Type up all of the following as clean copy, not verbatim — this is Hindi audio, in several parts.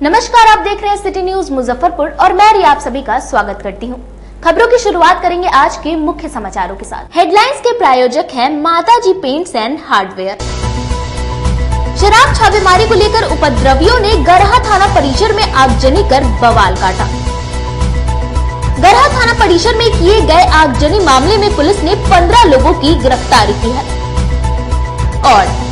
नमस्कार, आप देख रहे हैं सिटी न्यूज मुजफ्फरपुर और मैं रिया आप सभी का स्वागत करती हूं। खबरों की शुरुआत करेंगे आज के मुख्य समाचारों के साथ। हेडलाइंस के प्रायोजक हैं माताजी पेंट्स एंड हार्डवेयर। शराब छापेमारी को लेकर उपद्रवियों ने गरहा थाना परिसर में आगजनी कर बवाल काटा। गरहा थाना परिसर में किए गए आगजनी मामले में पुलिस ने 15 लोगों की गिरफ्तारी की है और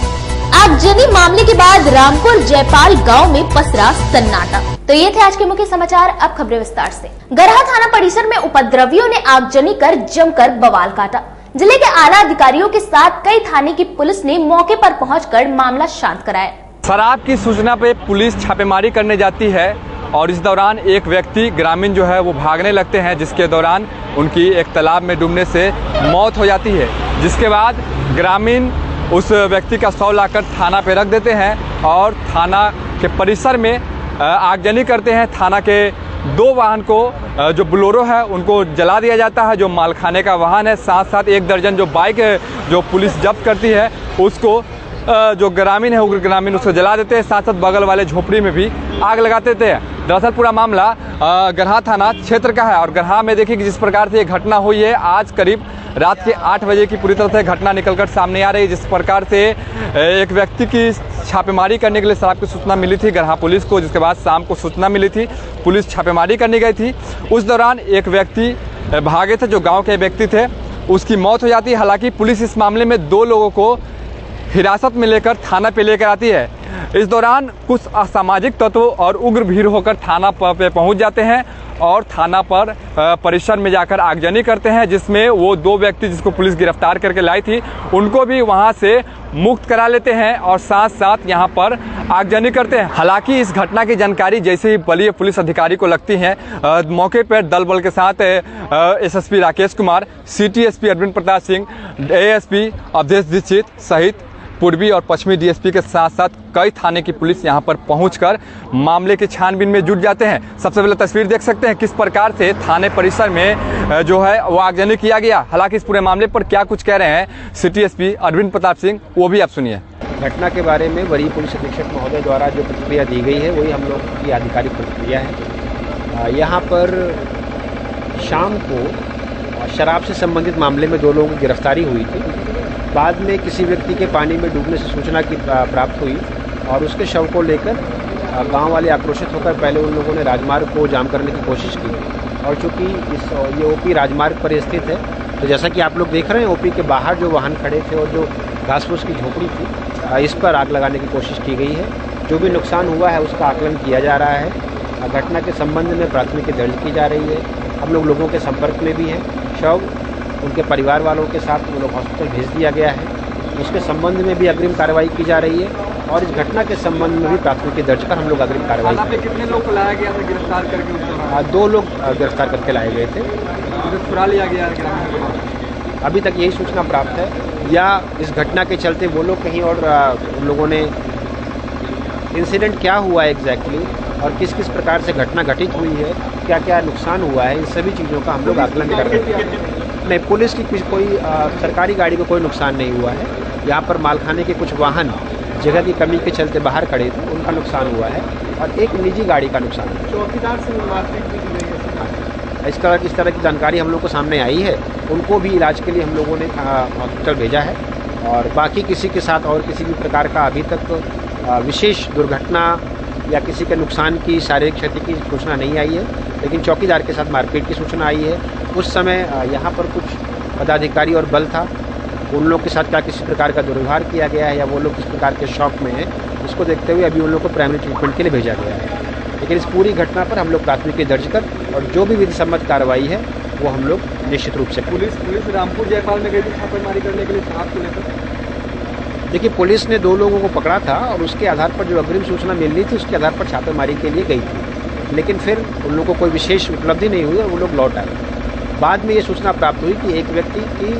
आगजनी मामले के बाद रामपुर जयपाल गांव में पसरा सन्नाटा। तो ये थे आज के मुख्य समाचार। अब खबरें विस्तार से। गरहा थाना परिसर में उपद्रवियों ने आगजनी कर जमकर बवाल काटा। जिले के आला अधिकारियों के साथ कई थाने की पुलिस ने मौके पर पहुंचकर मामला शांत कराया। शराब की सूचना पे पुलिस छापेमारी करने जाती है और इस दौरान एक व्यक्ति ग्रामीण जो है वो भागने लगते हैं, जिसके दौरान उनकी एक तालाब में डूबने से मौत हो जाती है। जिसके बाद ग्रामीण उस व्यक्ति का शव लाकर थाना पे रख देते हैं और थाना के परिसर में आगजनी करते हैं। थाना के 2 वाहन को जो बोलेरो है उनको जला दिया जाता है, जो मालखाने का वाहन है। साथ साथ 1 दर्जन जो बाइक जो पुलिस जब्त करती है उसको जो ग्रामीण है वो ग्रामीण उसको जला देते हैं। साथ साथ बगल वाले झोपड़ी में भी आग लगा देते हैं। दरअसल पूरा मामला गरहा थाना क्षेत्र का है और गरहा में देखिए कि जिस प्रकार से ये घटना हुई है, आज करीब रात के 8 बजे की पूरी तरह से घटना निकलकर सामने आ रही है। जिस प्रकार से एक व्यक्ति की छापेमारी करने के लिए शराब की सूचना मिली थी गरहा पुलिस को, जिसके बाद शाम को सूचना मिली थी, पुलिस छापेमारी करने गई थी। उस दौरान एक व्यक्ति भागे थे, जो गाँव के व्यक्ति थे, उसकी मौत हो जाती है। हालांकि पुलिस इस मामले में 2 लोगों को हिरासत में लेकर थाना पे लेकर आती है। इस दौरान कुछ असामाजिक तत्व और उग्र भीड़ होकर थाना पे पहुंच जाते हैं और थाना पर परिसर में जाकर आगजनी करते हैं, जिसमें वो 2 व्यक्ति जिसको पुलिस गिरफ्तार करके लाई थी उनको भी वहां से मुक्त करा लेते हैं और साथ साथ यहां पर आगजनी करते हैं। हालांकि इस घटना की जानकारी जैसे ही बलिए पुलिस अधिकारी को लगती है, मौके पर दल बल के साथ SSP Rakesh Kumar, city SP Arvind Pratap Singh, ASP Awadhesh Dixit सहित पूर्वी और पश्चिमी डीएसपी के साथ साथ कई थाने की पुलिस यहां पर पहुंचकर मामले की छानबीन में जुट जाते हैं। सबसे पहले तस्वीर देख सकते हैं किस प्रकार से थाने परिसर में जो है वो आगजनी किया गया। हालांकि इस पूरे मामले पर क्या कुछ कह रहे हैं सिटी एसपी अरविंद प्रताप सिंह, वो भी आप सुनिए। घटना के बारे में वरीय पुलिस अधीक्षक महोदय द्वारा जो प्रतिक्रिया दी गई है वही हम लोग की आधिकारिक प्रतिक्रिया है। यहाँ पर शाम को शराब से संबंधित मामले में 2 लोगों की गिरफ्तारी हुई थी। बाद में किसी व्यक्ति के पानी में डूबने से सूचना की प्राप्त हुई और उसके शव को लेकर गांव वाले आक्रोशित होकर पहले उन लोगों ने राजमार्ग को जाम करने की कोशिश की और चूँकि ये ओपी राजमार्ग पर स्थित है, तो जैसा कि आप लोग देख रहे हैं ओपी के बाहर जो वाहन खड़े थे और जो घास फूस की झोपड़ी थी, इस पर आग लगाने की कोशिश की गई है। जो भी नुकसान हुआ है उसका आकलन किया जा रहा है। घटना के संबंध में प्राथमिकी दर्ज की जा रही है। हम लोगों के संपर्क में भी हैं। शव उनके परिवार वालों के साथ वो लोग हॉस्पिटल भेज दिया गया है। उसके संबंध में भी अग्रिम कार्रवाई की जा रही है और इस घटना के संबंध में भी प्राथमिकी दर्ज कर हम लोग अग्रिम कार्रवाई कर रहे हैं। कितने लोग को लाया गया था गिरफ्तार करके? 2 लोग गिरफ्तार करके लाए गए थे। छुड़ा लिया गया? अभी तक यही सूचना प्राप्त है, या इस घटना के चलते वो लोग कहीं और उन लोगों ने इंसिडेंट क्या हुआ एग्जैक्टली और किस किस प्रकार से घटना घटित हुई है, क्या क्या नुकसान हुआ है, इन सभी चीज़ों का हम लोग आकलन कर रहे हैं। नहीं, पुलिस की कोई सरकारी गाड़ी को कोई नुकसान नहीं हुआ है। यहाँ पर मालखाने के कुछ वाहन जगह की कमी के चलते बाहर खड़े थे, उनका नुकसान हुआ है और एक निजी गाड़ी का नुकसान है। चौकीदार से मारपीट भी की गई है। इस तरह की जानकारी हम लोग को सामने आई है। उनको भी इलाज के लिए हम लोगों ने हॉस्पिटल भेजा है और बाकी किसी के साथ और किसी भी प्रकार का अभी तक विशेष दुर्घटना या किसी के नुकसान की शारीरिक क्षति की सूचना नहीं आई है। लेकिन चौकीदार के साथ मारपीट की सूचना आई है। उस समय यहाँ पर कुछ पदाधिकारी और बल था, उन लोग के साथ क्या किसी प्रकार का दुर्व्यवहार किया गया है या वो लोग किस प्रकार के शौक में हैं, उसको देखते हुए अभी उन लोग को प्राइमरी ट्रीटमेंट के लिए भेजा गया है। लेकिन इस पूरी घटना पर हम लोग प्राथमिकी दर्ज कर और जो भी विधि सम्मत कार्रवाई है वो हम लोग निश्चित रूप से पुलिस रामपुर जयपाल में गई थी छापेमारी करने के लिए शराब को लेकर। देखिए, पुलिस ने 2 लोगों को पकड़ा था और उसके आधार पर जो अग्रिम सूचना मिल रही थी उसके आधार पर छापेमारी के लिए गई थी, लेकिन फिर उन लोगों को कोई विशेष उपलब्धि नहीं हुई और वो लोग लौट आए। बाद में ये सूचना प्राप्त हुई कि एक व्यक्ति की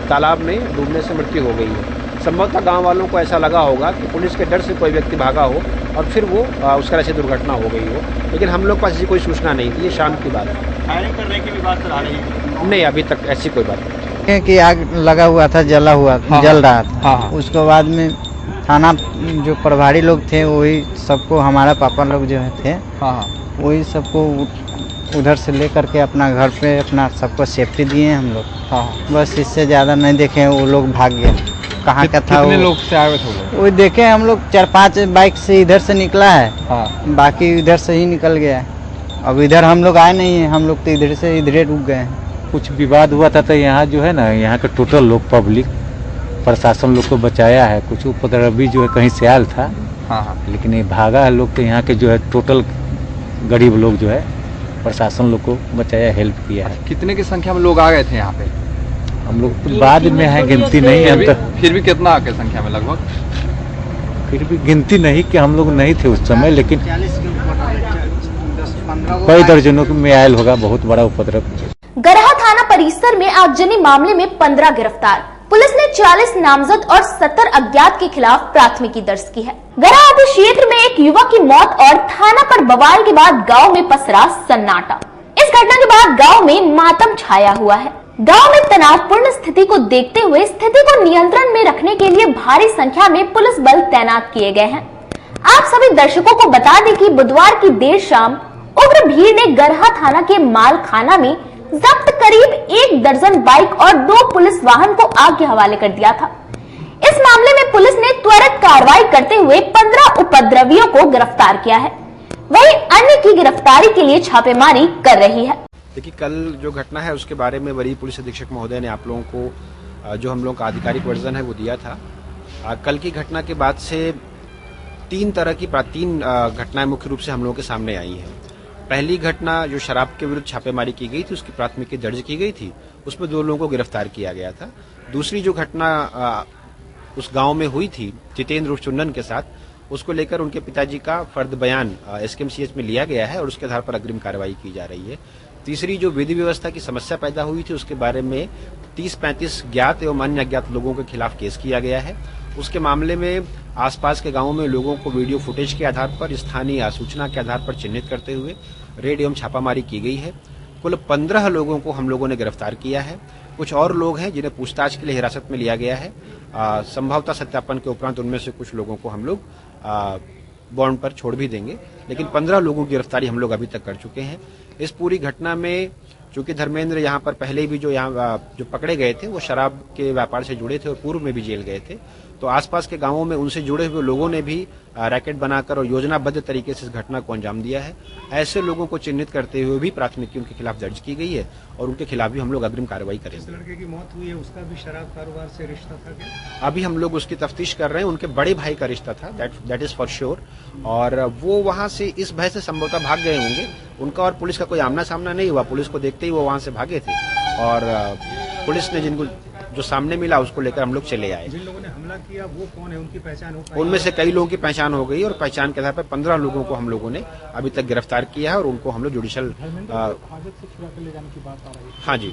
तालाब में डूबने से मृत्यु हो गई है। संभवतः गांव वालों को ऐसा लगा होगा कि पुलिस के डर से कोई व्यक्ति भागा हो और फिर वो उस तरह से दुर्घटना हो गई हो, लेकिन हम लोग के पास ऐसी कोई सूचना नहीं थी। ये शाम की बात है। फायरिंग करने की भी बात आ रही है? नहीं, अभी तक ऐसी कोई बात नहीं कि आग लगा हुआ था, जला हुआ हाँ, जल रहा था। हाँ, उसके बाद में थाना जो प्रभारी लोग थे वही सबको, हमारा पापा लोग जो थे हाँ, वही सबको उधर से लेकर के अपना घर पे अपना सबको सेफ्टी दिए हम लोग। हाँ, बस इससे ज़्यादा नहीं देखे, वो लोग भाग गए। कहाँ का था कितने वो? लोग से आए हुए थे वो लोग? वो देखे हम लोग 4-5 बाइक से इधर से निकला है, हाँ, बाकी इधर से ही निकल गया है। अब इधर हम लोग आए नहीं हैं, हम लोग तो इधर से इधरे रुक गए हैं। कुछ विवाद हुआ था तो यहाँ जो है ना, यहाँ के टोटल लोग पब्लिक प्रशासन लोग को बचाया है। कुछ उपद्रवी जो है कहीं से आयल था, हाँ, लेकिन ये भागा है लोग, तो यहाँ के जो है टोटल गरीब लोग जो है प्रशासन लोग को बचाया, हेल्प किया है। कितने की संख्या में लोग आ गए थे यहाँ पे? हम लोग तो बाद में है, गिनती नहीं है। फिर भी कितना के संख्या में लगभग? फिर भी गिनती नहीं कि हम लोग नहीं थे उस समय, लेकिन कई दर्जनों में आयल होगा, बहुत बड़ा उपद्रव। गरहा थाना परिसर में आगजनी मामले में 15 गिरफ्तार। पुलिस ने 40 नामजद और 70 अज्ञात के खिलाफ प्राथमिकी दर्ज की है। गरहा अति क्षेत्र में एक युवक की मौत और थाना पर बवाल के बाद गांव में पसरा सन्नाटा। इस घटना के बाद गांव में मातम छाया हुआ है। गांव में तनावपूर्ण स्थिति को देखते हुए स्थिति को नियंत्रण में रखने के लिए भारी संख्या में पुलिस बल तैनात किए गए हैं। आप सभी दर्शकों को बता दें कि बुधवार की देर शाम उग्र भीड़ ने गरहा थाना के माल खाना में जब्त करीब 1 दर्जन बाइक और 2 पुलिस वाहन को आग के हवाले कर दिया था। इस मामले में पुलिस ने त्वरित कार्रवाई करते हुए 15 उपद्रवियों को गिरफ्तार किया है। वहीं अन्य की गिरफ्तारी के लिए छापेमारी कर रही है। देखिए, कल जो घटना है उसके बारे में वरीय पुलिस अधीक्षक महोदय ने आप लोगों को जो हम लोगों का आधिकारिक वर्जन है वो दिया था। कल की घटना के बाद से 3 घटनाएं मुख्य रूप से हम लोगों के सामने आई हैं। पहली घटना जो शराब के विरुद्ध छापेमारी की गई थी, उसकी प्राथमिकी दर्ज की गई थी, उसमें 2 लोगों को गिरफ्तार किया गया था। दूसरी जो घटना उस गांव में हुई थी जितेंद्र उर्फ चुन्नन के साथ, उसको लेकर उनके पिताजी का फर्द बयान SKMCH में लिया गया है और उसके आधार पर अग्रिम कार्रवाई की जा रही है। तीसरी जो विधि व्यवस्था की समस्या पैदा हुई थी, उसके बारे में 30-35 ज्ञात एवं अन्य अज्ञात लोगों के खिलाफ केस किया गया है। उसके मामले में आसपास के गांवों में लोगों को वीडियो फुटेज के आधार पर, स्थानीय सूचना के आधार पर चिन्हित करते हुए रेड एवं छापामारी की गई है। कुल 15 लोगों को हम लोगों ने गिरफ्तार किया है। कुछ और लोग हैं जिन्हें पूछताछ के लिए हिरासत में लिया गया है। संभवतः सत्यापन के उपरांत उनमें से कुछ लोगों को हम लोग बॉन्ड पर छोड़ भी देंगे, लेकिन 15 लोगों की गिरफ्तारी हम लोग अभी तक कर चुके हैं। इस पूरी घटना में चूंकि धर्मेंद्र यहाँ पर पहले भी जो पकड़े गए थे वो शराब के व्यापार से जुड़े थे और पूर्व में भी जेल गए थे, तो आसपास के गांवों में उनसे जुड़े हुए लोगों ने भी रैकेट बनाकर और योजनाबद्ध तरीके से इस घटना को अंजाम दिया है। ऐसे लोगों को चिन्हित करते हुए भी प्राथमिकी उनके खिलाफ दर्ज की गई है और उनके खिलाफ भी हम लोग अग्रिम कार्रवाई करेंगे। जिस लड़के की मौत हुई है उसका भी शराब कारोबार से रिश्ता था क्या? अभी हम लोग उसकी तफ्तीश कर रहे हैं। उनके बड़े भाई का रिश्ता था, दैट इज फॉर श्योर, और वो वहां से इस भय से संभवतः भाग गए होंगे। उनका और पुलिस का कोई आमना सामना नहीं हुआ, पुलिस को देखते ही वो वहां से भागे थे और पुलिस ने जिनको जो सामने मिला उसको लेकर हम लोग चले आए। जिन लोगों ने हमला किया वो कौन है, उनकी पहचान हो पाई? उनमें से कई लोगों की पहचान हो गई और पहचान के आधार पर 15 लोगों को हम लोगों ने अभी तक गिरफ्तार किया है और उनको हम लोग जुडिशियल हाँ जी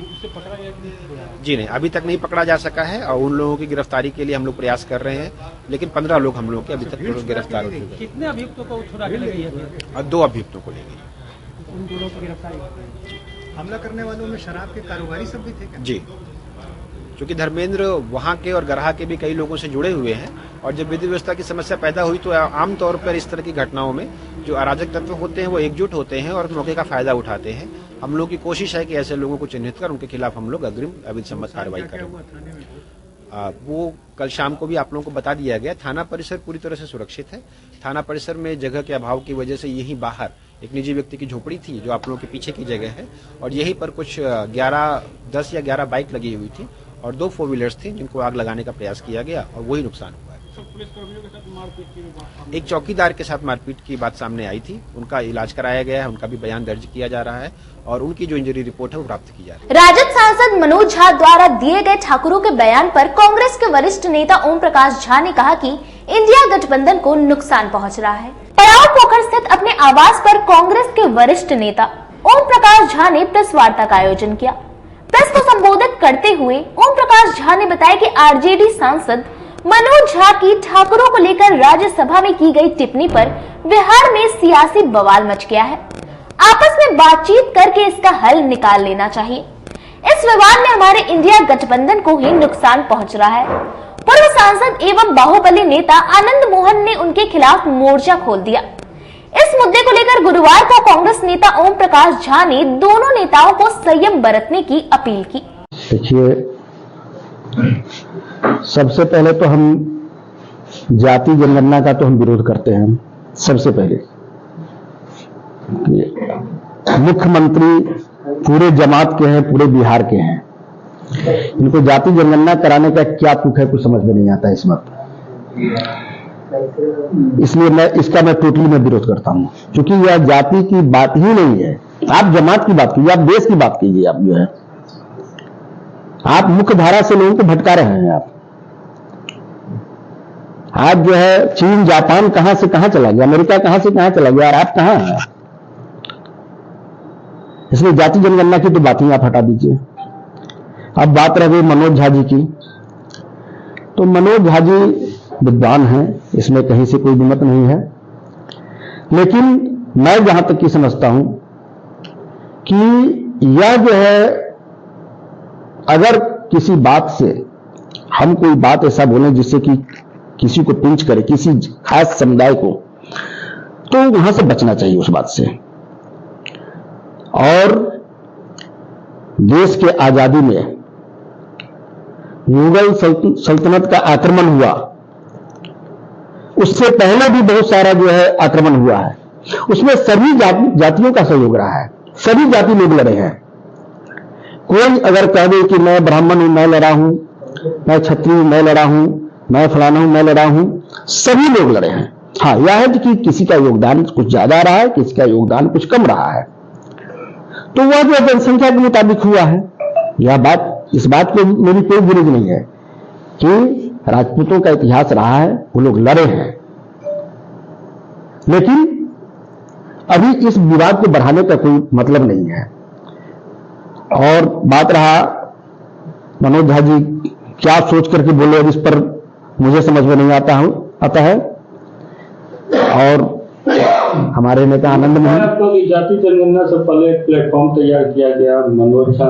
जी नहीं, अभी तक नहीं पकड़ा जा सका है और उन लोगों की गिरफ्तारी के लिए हम लोग प्रयास कर रहे हैं, लेकिन 15 लोग हम लोगों के अभी तक गिरफ्तार हो चुके हैं। कितने अभियुक्तों को छुड़ा के ले गई है? 2 अभियुक्तों को ले गई। उन दोनों की गिरफ्तारी। हमला करने वालों में शराब के कारोबारी सब भी थे क्या? जी, क्योंकि धर्मेंद्र वहाँ के और गरहा के भी कई लोगों से जुड़े हुए हैं और जब विधि व्यवस्था की समस्या पैदा हुई तो आमतौर पर इस तरह की घटनाओं में जो अराजक तत्व होते हैं वो एकजुट होते हैं और मौके का फायदा उठाते हैं। हम लोग की कोशिश है कि ऐसे लोगों को चिन्हित कर उनके खिलाफ हम लोग अग्रिम विधि सम्मत कार्रवाई करें। वो कल शाम को भी आप लोगों को बता दिया गया। थाना परिसर पूरी तरह से सुरक्षित है। थाना परिसर में जगह के अभाव की वजह से यहीं बाहर एक निजी व्यक्ति की झोपड़ी थी जो आप लोगों के पीछे की जगह है और यहीं पर कुछ 10 या 11 बाइक लगी हुई थी और 2 4 व्हीलर्स थी जिनको आग लगाने का प्रयास किया गया और वही नुकसान हुआ है। एक चौकीदार के साथ मारपीट की बात सामने आई थी, उनका इलाज कराया गया है, उनका भी बयान दर्ज किया जा रहा है और उनकी जो इंजरी रिपोर्ट है वो प्राप्त की जा रही है। राजद सांसद मनोज झा द्वारा दिए गए ठाकुरों के बयान पर कांग्रेस के वरिष्ठ नेता ओम प्रकाश झा ने कहा कि इंडिया गठबंधन को नुकसान पहुंच रहा है। पड़ाव पोखर स्थित अपने आवास पर कांग्रेस के वरिष्ठ नेता ओम प्रकाश झा ने प्रेस वार्ता का आयोजन किया। प्रेस को संबोधित करते हुए ओम प्रकाश झा ने बताया कि आरजेडी सांसद मनोज झा की ठाकुरों को लेकर राज्यसभा में की गई टिप्पणी पर बिहार में सियासी बवाल मच गया है। आपस में बातचीत करके इसका हल निकाल लेना चाहिए। इस विवाद में हमारे इंडिया गठबंधन को ही नुकसान पहुंच रहा है। पूर्व सांसद एवं बाहुबली नेता आनंद मोहन ने उनके खिलाफ मोर्चा खोल दिया। इस मुद्दे को लेकर गुरुवार को कांग्रेस नेता ओम प्रकाश झा ने दोनों नेताओं को संयम बरतने की अपील की। देखिए, सबसे पहले तो हम जाति जनगणना का तो हम विरोध करते हैं। सबसे पहले मुख्यमंत्री पूरे जमात के हैं, पूरे बिहार के हैं, इनको जाति जनगणना कराने का क्या तुक है, कुछ समझ में नहीं आता इस वक्त। इसलिए मैं टोटली विरोध करता हूं, क्योंकि यह जाति की बात ही नहीं है। आप जमात की बात कीजिए, आप देश की बात कीजिए। आप जो है, आप मुख्य धारा से लोगों को भटका रहे हैं। आप जो है, चीन जापान कहां से कहां चला गया, अमेरिका कहां से कहां चला गया, और आप कहां हैं। इसलिए जाति जनगणना की तो बात ही आप हटा दीजिए। अब बात रह गई मनोज झा जी की, तो मनोज झा जी विद्वान हैं, इसमें कहीं से कोई दुमत नहीं है। लेकिन मैं जहां तक की समझता हूं कि यह जो है, अगर किसी बात से हम कोई बात ऐसा बोलें जिससे कि किसी को पिंच करे, किसी खास समुदाय को, तो वहां से बचना चाहिए उस बात से। और देश के आजादी में मुगल सल्तनत का आक्रमण हुआ, उससे पहले भी बहुत सारा जो है आक्रमण हुआ है। उसमें सभी जातियों का सहयोग रहा है, सभी जाति लोग लड़े हैं। कोई अगर कह दे कि मैं ब्राह्मण हूं, मैं लड़ा हूं, मैं क्षत्रिय हूं, मैं लड़ा हूं, मैं फलाना हूं, मैं लड़ा हूं, सभी लोग लड़े हैं। हाँ, यह है कि किसी का योगदान कुछ ज्यादा रहा है, किसी का योगदान कुछ कम रहा है, तो वह जो जनसंख्या के मुताबिक हुआ है। यह बात, इस बात को मेरी कोई विरोध नहीं है कि राजपूतों का इतिहास रहा है, वो लोग लड़े हैं। लेकिन अभी इस विवाद को बढ़ाने का कोई मतलब नहीं है। और बात रहा मनोज झा जी क्या सोच करके बोले, अब इस पर मुझे समझ में नहीं आता है। और हमारे नेता आनंद मोहन, जाति जनगणना से पहले एक प्लेटफॉर्म तैयार किया गया, मनोज झा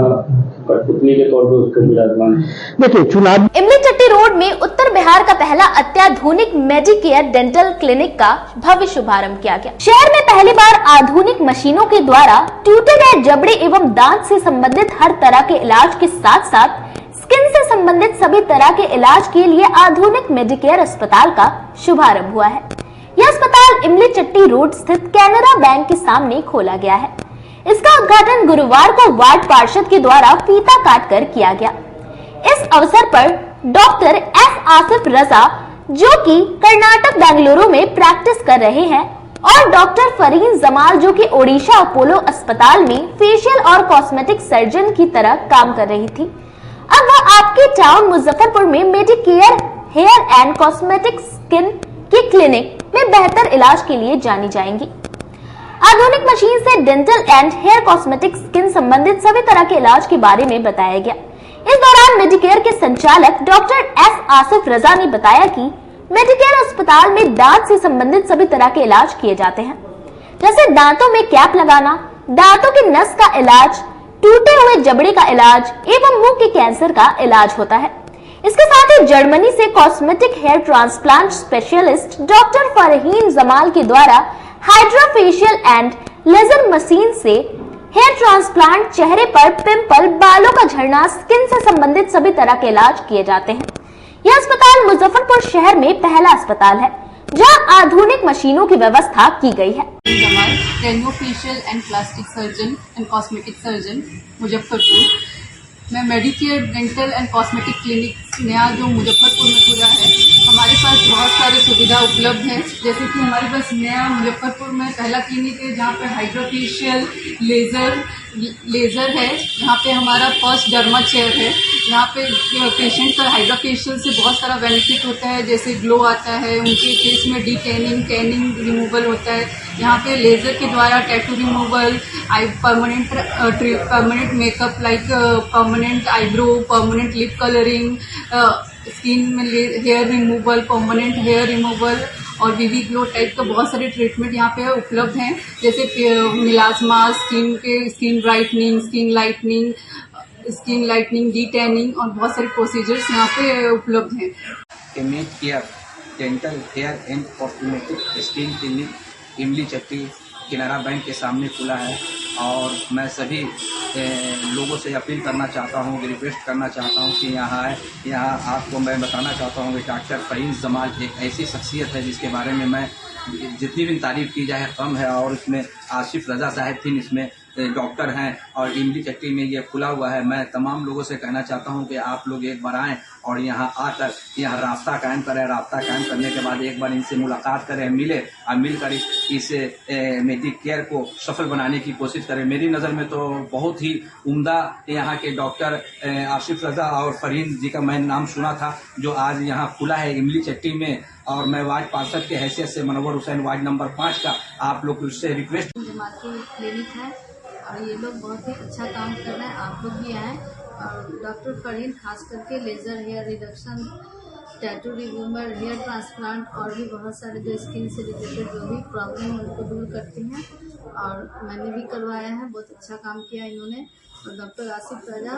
कठपुतली के तौर पर उसके विराजमान। देखिए, चुनाव इमली चट्टी रोड में उत्तर बिहार का पहला अत्याधुनिक मेडिकेयर डेंटल क्लिनिक का भव्य शुभारंभ किया गया। शहर में पहली बार आधुनिक मशीनों के द्वारा टूटे गए जबड़े एवं दांत से संबंधित हर तरह के इलाज के साथ साथ स्किन से संबंधित सभी तरह के इलाज के लिए आधुनिक मेडिकेयर अस्पताल का शुभारंभ हुआ है। यह अस्पताल इमली चट्टी रोड स्थित कैनरा बैंक के सामने खोला गया है। इसका उद्घाटन गुरुवार को वार्ड पार्षद के द्वारा फीता काटकर किया गया। इस अवसर पर डॉक्टर एस आसिफ रजा, जो कि कर्नाटक बेंगलुरु में प्रैक्टिस कर रहे हैं, और डॉक्टर फरीन जमाल, जो कि ओडिशा अपोलो अस्पताल में फेशियल और कॉस्मेटिक सर्जन की तरह काम कर रही थी, अब वह आपके टाउन मुजफ्फरपुर में Medicare hair and cosmetic skin की क्लिनिक में बेहतर इलाज के लिए जानी जाएंगी। आधुनिक मशीन से dental and hair cosmetic skin संबंधित सभी तरह के इलाज के बारे में बताया गया। इस दौरान मेडिकेयर के संचालक डॉक्टर एस आसिफ रजा ने बताया कि मेडिकेयर अस्पताल में दांत से संबंधित सभी तरह के इलाज किए जाते हैं, जैसे दांतों में कैप लगाना, दांतों की नस का इलाज, टूटे हुए जबड़े का इलाज एवं मुंह के कैंसर का इलाज होता है। इसके साथ ही जर्मनी से cosmetic hair transplant specialist doctor Farheen Jamal के द्वारा हाइड्रोफेशियल एंड लेजर मशीन से हेयर ट्रांसप्लांट, चेहरे पर पिंपल, बालों का झड़ना, स्किन से संबंधित सभी तरह के इलाज किए जाते हैं। यह अस्पताल मुजफ्फरपुर शहर में पहला अस्पताल है जहां आधुनिक मशीनों की व्यवस्था की गई है। Craniofacial and plastic surgeon and cosmetic surgeon Muzaffarpur. मैं Medicare dental and cosmetic clinic नया जो मुजफ्फरपुर में खुला है, हमारे पास बहुत सारी सुविधा उपलब्ध है। जैसे कि हमारे पास नया मुजफ्फरपुर में पहला क्लिनिक है जहाँ पे हाइड्रोफेशियल लेज़र है, यहाँ पे हमारा फर्स्ट डर्मा चेयर है। यहाँ पे पेशेंट का हाइड्रोफेशियल से बहुत सारा बेनिफिट होता है, जैसे ग्लो आता है, उनके फेस में टैनिंग रिमूवल होता है। यहाँ पे लेज़र के द्वारा tattoo removal, permanent makeup like permanent eyebrow, permanent lip colouring, skin में hair removal, permanent hair removal और बीबी ग्लो टाइप का बहुत सारे ट्रीटमेंट यहाँ पे उपलब्ध हैं, जैसे melasma, skin brightening, skin lightening, skin lightening, de tanning और बहुत सारे प्रोसीजर्स यहाँ पे उपलब्ध हैं। Image care dental hair and cosmetic skin clinic Imli Chatti किनारा बैंक के सामने खुला है और मैं सभी लोगों से अपील करना चाहता हूँ, रिक्वेस्ट करना चाहता हूँ कि यहाँ आपको मैं बताना चाहता हूँ कि डॉक्टर फहीम जमाल एक ऐसी शख्सियत है जिसके बारे में मैं जितनी भी तारीफ़ की जाए कम है। और इसमें आसिफ रज़ा साहब थी, इसमें डॉक्टर हैं और इमली चट्टी में ये खुला हुआ है। मैं तमाम लोगों से कहना चाहता हूं कि आप लोग एक बार आएँ और यहाँ आकर यहाँ रास्ता कायम करें। रास्ता कायम करने के बाद एक बार इनसे मुलाकात करें, मिले और मिलकर इस मेडिकेयर को सफल बनाने की कोशिश करें। मेरी नज़र में तो बहुत ही उम्दा यहाँ के डॉक्टर आसिफ रज़ा और फहीम जी का मैं नाम सुना था, जो आज यहाँ खुला है इमली चट्टी में। और मैं वार्ड पार्षद के हैसियत से मनोवर हुसैन वार्ड नंबर 5 का आप लोग उससे रिक्वेस्ट। जमाती क्लिनिक है और ये लोग बहुत ही अच्छा काम कर रहे हैं, आप लोग भी आएँ। और डॉक्टर फहीम खास करके laser hair reduction, tattoo remover, hair transplant और भी बहुत सारे जो स्किन से रिलेटेड जो भी प्रॉब्लम है उनको दूर करती हैं और मैंने भी करवाया है, बहुत अच्छा काम किया इन्होंने। और डॉक्टर आसिफ रज़ा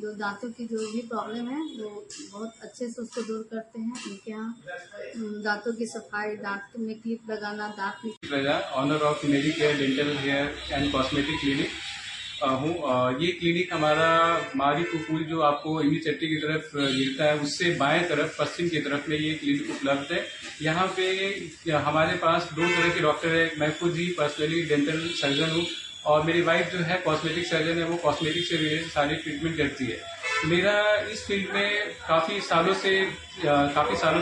जो दांतों की जो भी प्रॉब्लम है वो बहुत अच्छे से उसको दूर करते हैं। उनके यहाँ दांतों की सफाई, दांत में क्लिप लगाना, दांत Raza owner of Medicare dental hair and cosmetic clinic हूँ। ये क्लिनिक हमारा मारी पुल जो आपको इमली चट्टी की तरफ गिरता है उससे बाएं तरफ पश्चिम की तरफ में ये क्लिनिक उपलब्ध है। यहाँ पे हमारे पास 2 तरह के डॉक्टर है। मैं खुद ही पर्सनली डेंटल सर्जन हूँ और मेरी वाइफ जो है कॉस्मेटिक सर्जन है, वो कॉस्मेटिक से रिलेटेड सारी ट्रीटमेंट करती है। मेरा इस फील्ड में काफ़ी सालों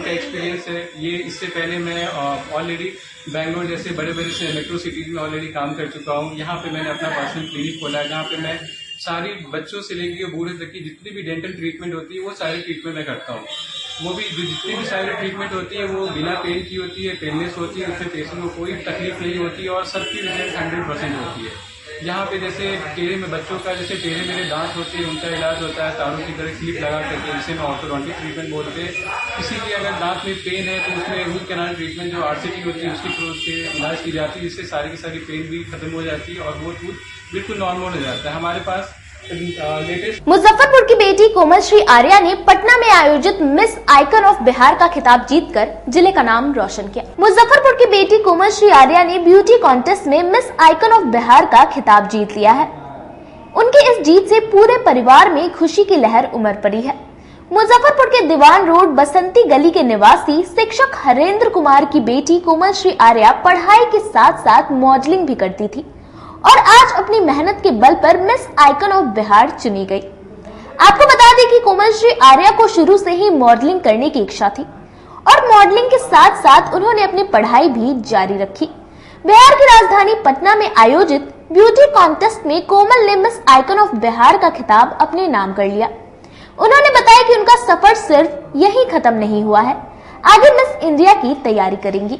का एक्सपीरियंस है। ये इससे पहले मैं ऑलरेडी बैंगलोर जैसे बड़े से मेट्रो सिटीज में ऑलरेडी काम कर चुका हूँ। यहाँ पे मैंने अपना पर्सनल क्लिनिक खोला है जहाँ पे मैं सारी बच्चों से लेकर बूढ़े तक की जितनी भी डेंटल ट्रीटमेंट होती है वो सारी ट्रीटमेंट मैं करता हूँ। वो भी जो जितनी भी सारी ट्रीटमेंट होती है वो बिना पेन की होती है, पेनलेस होती है, उससे पेशेंट को कोई तकलीफ नहीं होती है और सबकी रिजल्ट 100% होती है। यहाँ पे जैसे टेढ़े में बच्चों का जैसे टेढ़े मेरे दांत होते हैं उनका इलाज होता है तारों की तरह क्लिप लगा करके, जिसे मैं ऑर्थोडोंटिक ट्रीटमेंट बोलते हैं। किसी की अगर दांत में पेन है तो उसमें रूट कैनाल ट्रीटमेंट जो RCT होती है उसकी थ्रू से इलाज की जाती है, जिससे सारी की सारी पेन भी खत्म हो जाती है और वो टूथ बिल्कुल नॉर्मल हो जाता है। हमारे पास मुजफ्फरपुर की बेटी कोमलश्री आर्या ने पटना में आयोजित मिस आइकन ऑफ बिहार का खिताब जीतकर जिले का नाम रोशन किया। मुजफ्फरपुर की बेटी कोमलश्री आर्या ने ब्यूटी कॉन्टेस्ट में मिस आइकन ऑफ बिहार का खिताब जीत लिया है। उनकी इस जीत से पूरे परिवार में खुशी की लहर उमड़ पड़ी है। मुजफ्फरपुर के दीवान रोड बसंती गली के निवासी शिक्षक हरेंद्र कुमार की बेटी कोमलश्री आर्या पढ़ाई के साथ साथ मॉडलिंग भी करती थी और आज अपनी मेहनत के बल पर मिस आइकन ऑफ बिहार चुनी गई। आपको बता दें कि कोमलश्री आर्या को शुरू से ही मॉडलिंग करने की इच्छा थी और मॉडलिंग के साथ साथ उन्होंने अपनी पढ़ाई भी जारी रखी। बिहार की राजधानी पटना में आयोजित ब्यूटी कॉन्टेस्ट में कोमल ने मिस आइकन ऑफ बिहार का खिताब अपने नाम कर लिया। उन्होंने बताया कि उनका सफर सिर्फ यही खत्म नहीं हुआ है, आगे मिस इंडिया की तैयारी करेंगी।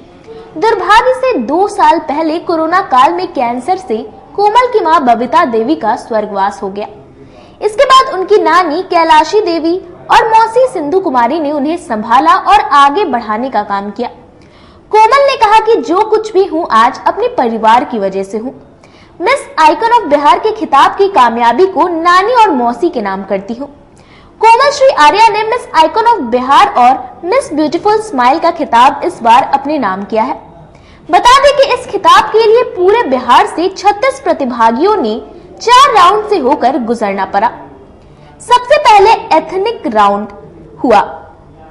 दुर्भाग्य से 2 साल पहले कोरोना काल में कैंसर से कोमल की मां बबीता देवी का स्वर्गवास हो गया। इसके बाद उनकी नानी कैलाशी देवी और मौसी सिंधु कुमारी ने उन्हें संभाला और आगे बढ़ाने का काम किया। कोमल ने कहा कि जो कुछ भी हूँ आज अपने परिवार की वजह से हूँ। मिस आइकन ऑफ बिहार के खिताब की कामयाबी को नानी और मौसी के नाम करती हूँ। कोमलश्री आर्या ने मिस आइकन ऑफ बिहार और मिस ब्यूटीफुल स्माइल का खिताब इस बार अपने नाम किया है। बता दें कि इस खिताब के लिए पूरे बिहार से 36 प्रतिभागियों ने 4 राउंड से होकर गुजरना पड़ा। सबसे पहले एथनिक राउंड हुआ।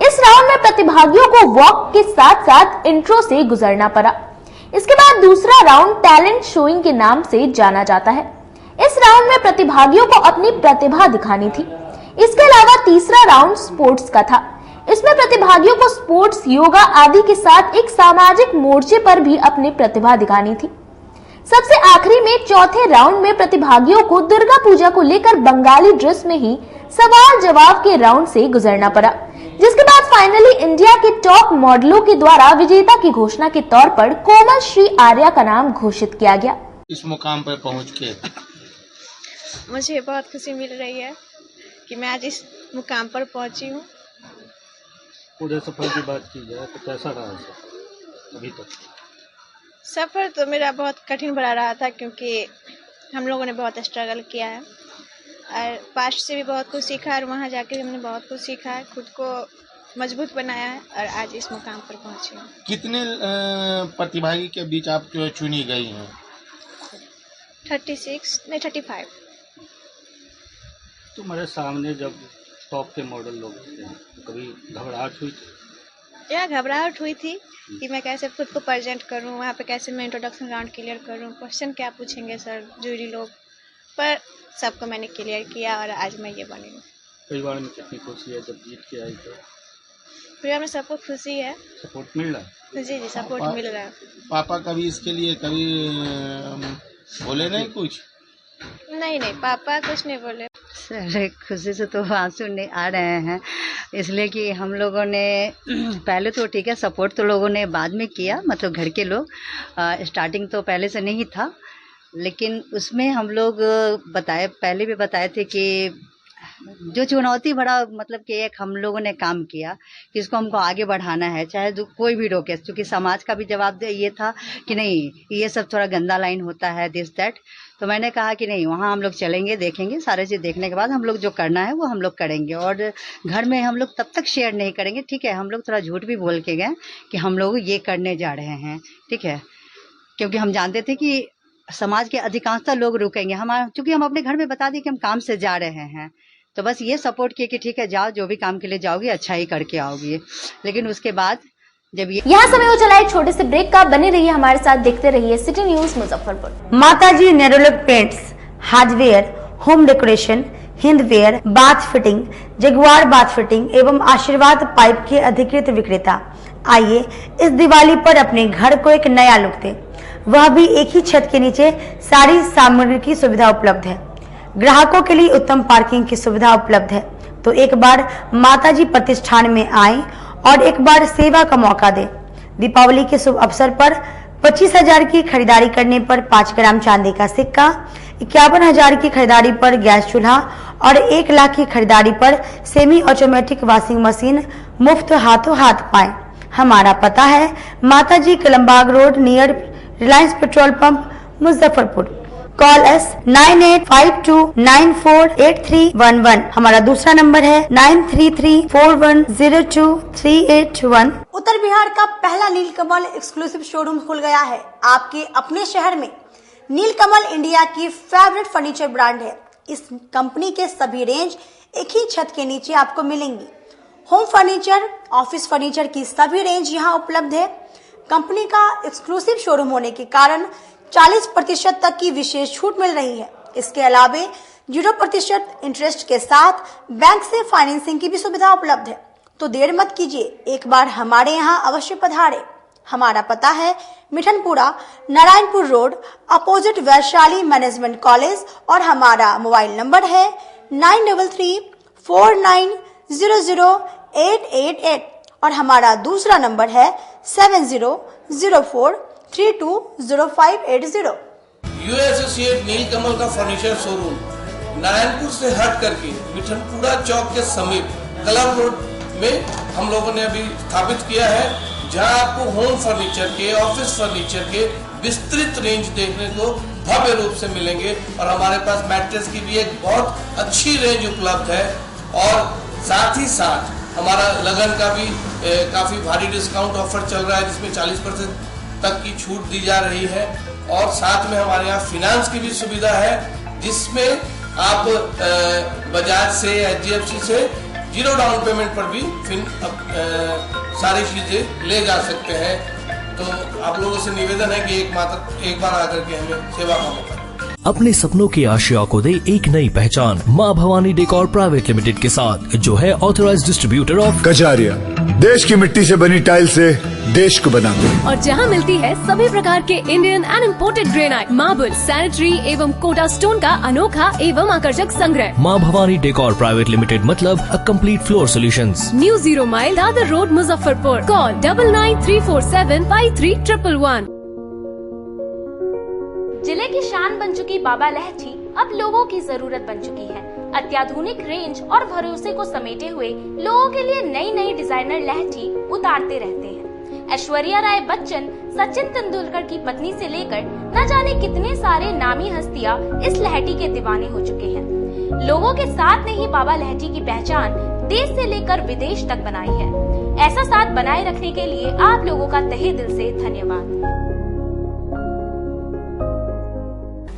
इस राउंड में प्रतिभागियों को वॉक के साथ साथ इंट्रो से गुजरना पड़ा। इसके बाद दूसरा राउंड टैलेंट शोइंग के नाम से जाना जाता है। इस राउंड में प्रतिभागियों को अपनी प्रतिभा दिखानी थी। इसके अलावा तीसरा राउंड स्पोर्ट्स का था। इसमें प्रतिभागियों को स्पोर्ट्स, योगा आदि के साथ एक सामाजिक मोर्चे पर भी अपनी प्रतिभा दिखानी थी। सबसे आखिरी में चौथे राउंड में प्रतिभागियों को दुर्गा पूजा को लेकर बंगाली ड्रेस में ही सवाल जवाब के राउंड से गुजरना पड़ा, जिसके बाद फाइनली इंडिया के टॉप मॉडलों के द्वारा विजेता की घोषणा के तौर पर कोमलश्री आर्या का नाम घोषित किया गया। इस मुकाम पर पहुंच के मुझे बहुत खुशी मिल रही है कि मैं आज इस मुकाम पर पहुंची हूँ। पूरे सफर की बात की जाए तो कैसा रहा सफर अभी तक? सफर तो मेरा बहुत कठिन भरा रहा था क्योंकि हम लोगों ने बहुत स्ट्रगल किया है और पास्ट से भी बहुत कुछ सीखा और वहाँ जाके हमने बहुत कुछ सीखा है, खुद को मजबूत बनाया है और आज इस मुकाम पर पहुँचे हैं। कितने प्रतिभागी के बीच आप चुनी गई हैं? 35। तुम्हारे सामने जब टॉप के मॉडल लोग थे तो कभी घबराहट हुई थी? घबराहट हुई थी कि मैं कैसे खुद को प्रेजेंट करूं, वहाँ पे कैसे मैं इंट्रोडक्शन राउंड क्लियर करूं, क्वेश्चन क्या पूछेंगे सर जूरी लोग, पर सबको मैंने क्लियर किया और आज मैं ये बनी हूँ। परिवार में कितनी खुशी है जब जीत के आई? तो परिवार में सबको खुशी है। सपोर्ट मिल रहा है? जी सपोर्ट मिल रहा है। पापा कभी इसके लिए कभी बोले नहीं कुछ? नहीं पापा कुछ नहीं बोले। सर खुशी से तो आंसू नहीं आ रहे हैं, इसलिए कि हम लोगों ने पहले तो ठीक है सपोर्ट तो लोगों ने बाद में किया, मतलब घर के लोग, स्टार्टिंग तो पहले से नहीं था, लेकिन उसमें हम लोग पहले भी बताए थे कि जो चुनौती बड़ा मतलब कि एक हम लोगों ने काम किया कि इसको हमको आगे बढ़ाना है, चाहे कोई भी रोके, क्योंकि समाज का भी जवाब ये था कि नहीं ये सब थोड़ा गंदा लाइन होता है दिस दैट, तो मैंने कहा कि नहीं वहाँ हम लोग चलेंगे, देखेंगे, सारे चीज़ देखने के बाद हम लोग जो करना है वो हम लोग करेंगे और घर में हम लोग तब तक शेयर नहीं करेंगे। ठीक है, हम लोग थोड़ा झूठ भी बोल के गए कि हम लोग ये करने जा रहे हैं, ठीक है, क्योंकि हम जानते थे कि समाज के अधिकांशतः लोग रुकेंगे, चूँकि हम अपने घर में बता दिए कि हम काम से जा रहे हैं, तो बस ये सपोर्ट किए कि ठीक है जाओ, जो भी काम के लिए जाओगी अच्छा ही करके आओगी। लेकिन उसके बाद जब यहाँ समय हो चला एक छोटे से ब्रेक का, बने रहिए हमारे साथ, देखते रहिए city news Muzaffarpur. Mataji Nerolac paints, hardware, home decoration, Hindware, bath fitting, Jaguar bath fitting एवं आशीर्वाद पाइप के अधिकृत विक्रेता। आइए इस दिवाली पर अपने घर को एक नया लुक दें, वह भी एक ही छत के नीचे सारी सामग्री की सुविधा उपलब्ध है। ग्राहकों के लिए उत्तम पार्किंग की सुविधा उपलब्ध है, तो एक बार माताजी प्रतिष्ठान में आएं और एक बार सेवा का मौका दें। दीपावली के शुभ अवसर पर 25,000 की खरीदारी करने पर 5 ग्राम चांदी का सिक्का, 51,000 की खरीदारी पर गैस चूल्हा और 1 लाख की खरीदारी पर सेमी ऑटोमेटिक वॉशिंग मशीन मुफ्त हाथों हाथ पाएं। हमारा पता है माताजी Kalambagh road near Reliance petrol pump Muzaffarpur. Call S 9852948311। हमारा दूसरा नंबर है 9334102381। उत्तर बिहार का पहला नीलकमल एक्सक्लूसिव शोरूम खुल गया है आपके अपने शहर में। नीलकमल इंडिया की फेवरेट फर्नीचर ब्रांड है। इस कंपनी के सभी रेंज एक ही छत के नीचे आपको मिलेंगी। होम फर्नीचर, ऑफिस फर्नीचर की सभी रेंज यहाँ उपलब्ध है। कंपनी का एक्सक्लूसिव शोरूम होने के कारण 40% तक की विशेष छूट मिल रही है। इसके अलावे 0% इंटरेस्ट के साथ बैंक से फाइनेंसिंग की भी सुविधा उपलब्ध है। तो देर मत कीजिए, एक बार हमारे यहाँ अवश्य पधारे। हमारा पता है Mithanpura, Narayanpur road, opposite Vaishali management college और हमारा मोबाइल नंबर है 9334900888 और हमारा दूसरा नंबर है 7004320580। यू एसोसिएट नीलकमल का फर्नीचर शोरूम नारायणपुर से हट करके मिठनपुरा चौक के समीप क्लब रोड में हम लोगों ने अभी स्थापित किया है, जहां आपको होम फर्नीचर के, ऑफिस फर्नीचर के विस्तृत रेंज देखने को भव्य रूप से मिलेंगे और हमारे पास मैट्रेस की भी एक बहुत अच्छी रेंज उपलब्ध है और साथ ही साथ हमारा लगन का भी काफी भारी डिस्काउंट ऑफर चल रहा है, जिसमें 40% तक की छूट दी जा रही है और साथ में हमारे यहाँ फाइनेंस की भी सुविधा है, जिसमें आप बजाज से, HDFC से 0 डाउन पेमेंट पर भी सारी चीजें ले जा सकते हैं। तो आप लोगों से निवेदन है कि एक बार आकर के हमें सेवा का मौका। अपने सपनों की आशिया को दे एक नई पहचान माँ भवानी डेकोर प्राइवेट लिमिटेड के साथ, जो है ऑथराइज्ड डिस्ट्रीब्यूटर ऑफ कजारिया। देश की मिट्टी से बनी टाइल से देश को बनाते हैं और जहाँ मिलती है सभी प्रकार के Indian and imported granite, marble, sanitary एवं कोटा स्टोन का अनोखा एवं आकर्षक संग्रह। माँ भवानी डेकोर प्राइवेट लिमिटेड मतलब a complete floor solutions. New 0 mile Dadar road Muzaffarpur. Call 9934753111। जिले की शान बन चुकी बाबा लहठी अब लोगों की जरूरत बन चुकी है। अत्याधुनिक रेंज और भरोसे को समेटे हुए लोगों के लिए नई नई डिजाइनर लहठी उतारते रहते हैं। ऐश्वर्या राय बच्चन, सचिन तेंदुलकर की पत्नी से लेकर न जाने कितने सारे नामी हस्तियां इस लहठी के दीवाने हो चुके हैं। लोगों के साथ ने ही बाबा लहठी की पहचान देश से लेकर विदेश तक बनाई है। ऐसा साथ बनाए रखने के लिए आप लोगों का तहे दिल से धन्यवाद।